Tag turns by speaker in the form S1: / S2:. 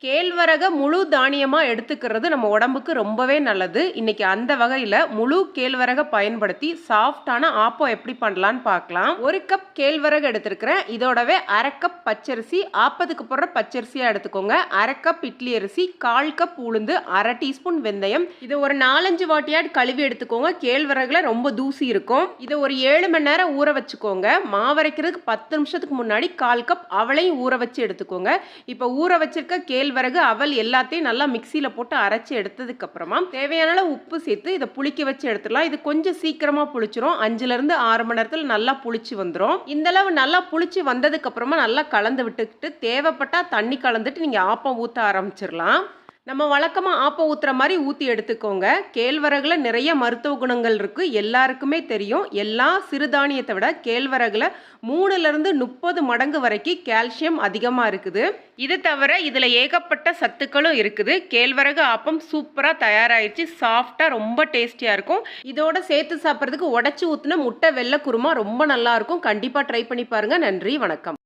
S1: கேழ்வரக முழு தானியமா எடுத்துக்கிறது நம்ம உடம்புக்கு ரொம்பவே நல்லது. இன்னைக்கு அந்த வகையில முழு கேழ்வரக பயன்படுத்தி சாஃப்ட்டான ஆப்பம் எப்படி பண்ணலான்னு பார்க்கலாம். 1 கப் கேழ்வரகு எடுத்திருக்கிறேன். இதோடவே 1/2 கப் பச்சரிசி, ஆப்பத்துக்கு போடுற பச்சரிசியா எடுத்துக்கோங்க. 1/2 கப் இட்லி அரிசி, 1/4 கப் உளுந்து, 1/2 டீஸ்பூன் வெந்தயம். இது ஒரு 4-5 வாட்டியாவது கழுவி எடுத்துக்கோங்க. கேழ்வரகுல ரொம்ப தூசி இருக்கும். இதை ஒரு 7 மணி நேரம் ஊற வச்சுக்கோங்க. மாவரைக்கிறதுக்கு 10 நிமிஷத்துக்கு முன்னாடி 1/4 கப் அவளையும் ஊற வச்சு எடுத்துக்கோங்க. இப்போ ஊற வச்சிருக்க கேழ்வரகு அவல் எல்லாத்தையும் நல்லா மிக்சியில் போட்டு அரைச்சி எடுத்ததுக்கு அப்புறமா தேவையான அளவு உப்பு சேர்த்து இதை புளிக்க வச்சு எடுத்துடலாம். இது கொஞ்சம் சீக்கிரமா புளிச்சிரும். 5லேருந்து 6 மணி நேரத்தில் நல்லா புளிச்சு வந்துடும். இந்த அளவு நல்லா புளிச்சு வந்ததுக்கு அப்புறமா நல்லா கலந்து விட்டுக்கிட்டு தேவைப்பட்டா தண்ணி கலந்துட்டு நீங்க ஆப்பம் ஊற்ற ஆரம்பிச்சிடலாம். நம்ம வழக்கமாக ஆப்பம் ஊற்றுற மாதிரி ஊற்றி எடுத்துக்கோங்க. கேழ்வரகுல நிறைய மருத்துவ குணங்கள் இருக்குது, எல்லாருக்குமே தெரியும். எல்லா சிறுதானியத்தை விட கேழ்வரகுல 3லேருந்து 30 மடங்கு வரைக்கும் கால்சியம் அதிகமாக இருக்குது. இது தவிர இதில் ஏகப்பட்ட சத்துக்களும் இருக்குது. கேழ்வரகு ஆப்பம் சூப்பராக தயாராகிடுச்சு. சாஃப்டாக ரொம்ப டேஸ்டியாக இருக்கும். இதோட சேர்த்து சாப்பிட்றதுக்கு உடச்சி ஊற்றின முட்டை வெள்ளை குருமா ரொம்ப நல்லாயிருக்கும். கண்டிப்பாக ட்ரை பண்ணி பாருங்கள். நன்றி, வணக்கம்.